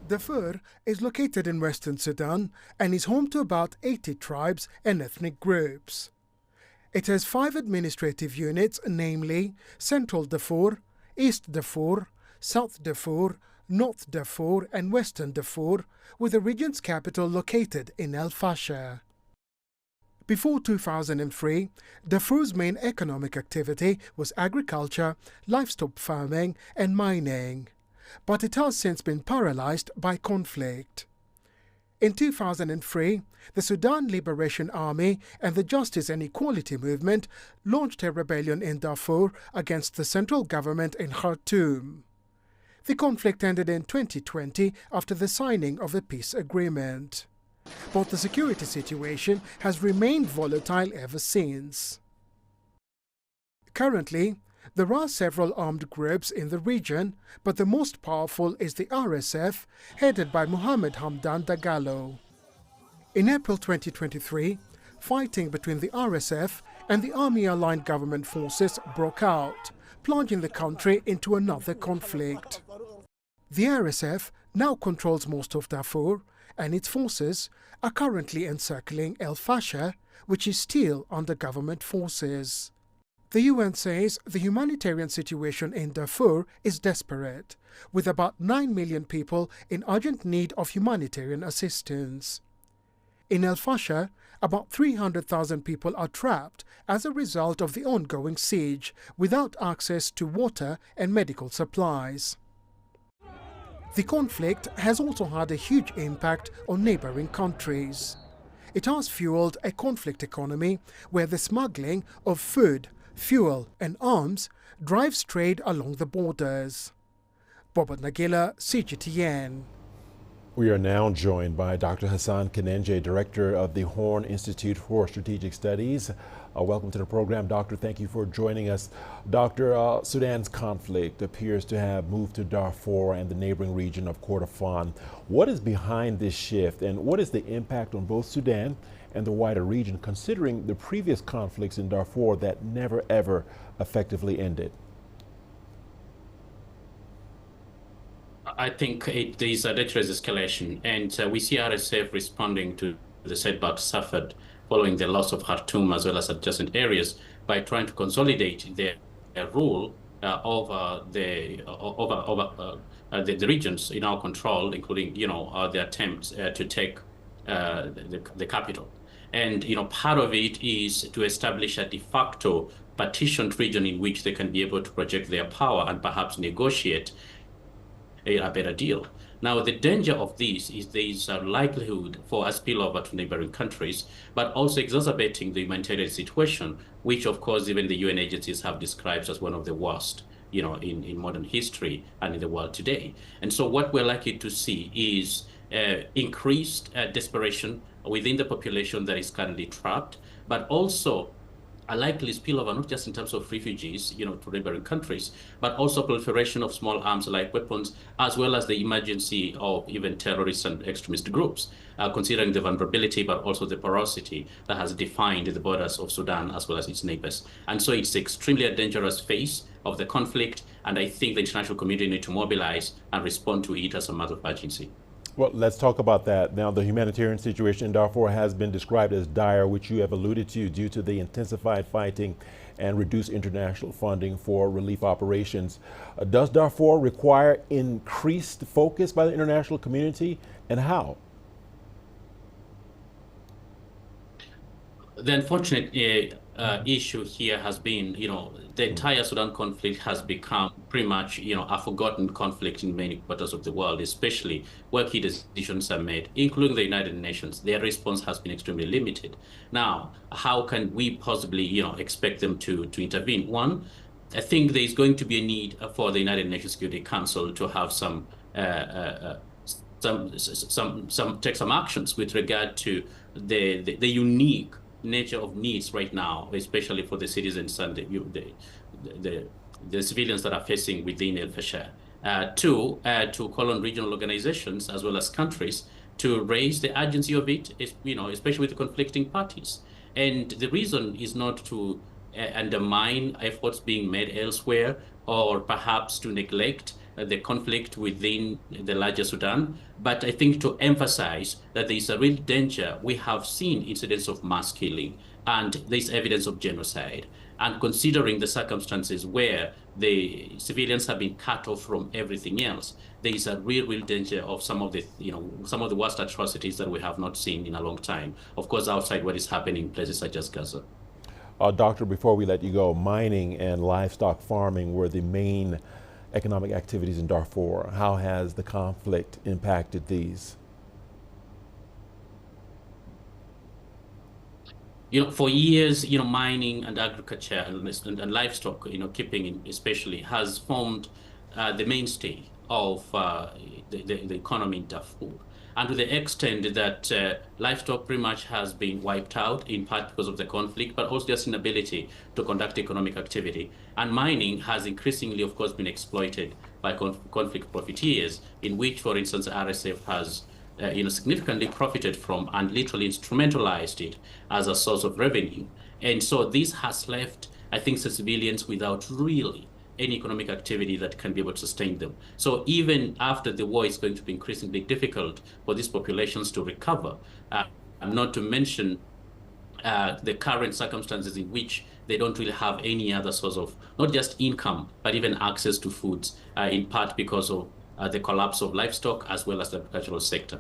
Darfur is located in western Sudan and is home to about 80 tribes and ethnic groups. It has 5 administrative units, namely Central Darfur, East Darfur, South Darfur, North Darfur and Western Darfur, with the region's capital located in El Fasher. Before 2003, Darfur's main economic activity was agriculture, livestock farming and mining, but it has since been paralyzed by conflict. In 2003, the Sudan Liberation Army and the Justice and Equality Movement launched a rebellion in Darfur against the central government in Khartoum. The conflict ended in 2020 after the signing of a peace agreement. But the security situation has remained volatile ever since. Currently, there are several armed groups in the region, but the most powerful is the RSF, headed by Mohamed Hamdan Dagalo. In April 2023, fighting between the RSF and the army-aligned government forces broke out, plunging the country into another conflict. The RSF now controls most of Darfur, and its forces are currently encircling El Fasher, which is still under government forces. The UN says the humanitarian situation in Darfur is desperate, with about 9 million people in urgent need of humanitarian assistance. In El Fasher, about 300,000 people are trapped as a result of the ongoing siege, without access to water and medical supplies. The conflict has also had a huge impact on neighboring countries. It has fueled a conflict economy where the smuggling of food, fuel and arms drives trade along the borders. Bobat Nagila, CGTN. We are now joined by Dr. Hassan Kanenje, Director of the Horn Institute for Strategic Studies. Welcome to the program, Doctor. Thank you for joining us. Doctor, Sudan's conflict appears to have moved to Darfur and the neighboring region of Kordofan. What is behind this shift, and what is the impact on both Sudan and the wider region, considering the previous conflicts in Darfur that never ever effectively ended? I think it is a dangerous escalation, and we see RSF responding to the setbacks suffered following the loss of Khartoum as well as adjacent areas by trying to consolidate their rule over the regions in our control, including the attempts to take the capital. And part of it is to establish a de facto partitioned region in which they can be able to project their power and perhaps negotiate a better deal. Now, the danger of this is there is a likelihood for a spillover to neighboring countries, but also exacerbating the humanitarian situation, which, of course, even the UN agencies have described as one of the worst, in modern history and in the world today. And so what we're likely to see is increased desperation within the population that is currently trapped, but also a likely spillover, not just in terms of refugees, to neighboring countries, but also proliferation of small arms like weapons, as well as the emergency of even terrorist and extremist groups, considering the vulnerability, but also the porosity that has defined the borders of Sudan as well as its neighbors. And so it's extremely a dangerous phase of the conflict, and I think the international community need to mobilize and respond to it as a matter of urgency. Well, let's talk about that. Now, the humanitarian situation in Darfur has been described as dire, which you have alluded to, due to the intensified fighting and reduced international funding for relief operations. Does Darfur require increased focus by the international community, and how? The unfortunate issue here has been, the entire Sudan conflict has become pretty much, a forgotten conflict in many quarters of the world, especially where key decisions are made, including the United Nations. Their response has been extremely limited. Now, how can we possibly, expect them to intervene? One, I think there is going to be a need for the United Nations Security Council to have take some actions with regard to the unique nature of needs right now, especially for the citizens and the civilians that are facing within El Fasher. Two, to call on regional organizations as well as countries to raise the urgency of it, especially with the conflicting parties. And the reason is not to undermine efforts being made elsewhere, or perhaps to neglect the conflict within the larger Sudan. But I think to emphasize that there is a real danger, we have seen incidents of mass killing and there's evidence of genocide. And considering the circumstances where the civilians have been cut off from everything else, there is a real danger of some of the worst atrocities that we have not seen in a long time. Of course, outside what is happening in places such as Gaza. Doctor, before we let you go, mining and livestock farming were the main economic activities in Darfur. How has the conflict impacted these? For years, mining and agriculture and livestock, keeping especially has formed the mainstay of the economy in Darfur. And to the extent that livestock pretty much has been wiped out, in part because of the conflict, but also just inability to conduct economic activity. And mining has increasingly, of course, been exploited by conflict profiteers, in which, for instance, RSF has significantly profited from and literally instrumentalized it as a source of revenue. And so this has left, I think, civilians without really any economic activity that can be able to sustain them. So even after the war, it's going to be increasingly difficult for these populations to recover, not to mention the current circumstances in which they don't really have any other source of not just income, but even access to foods, in part because of the collapse of livestock as well as the agricultural sector.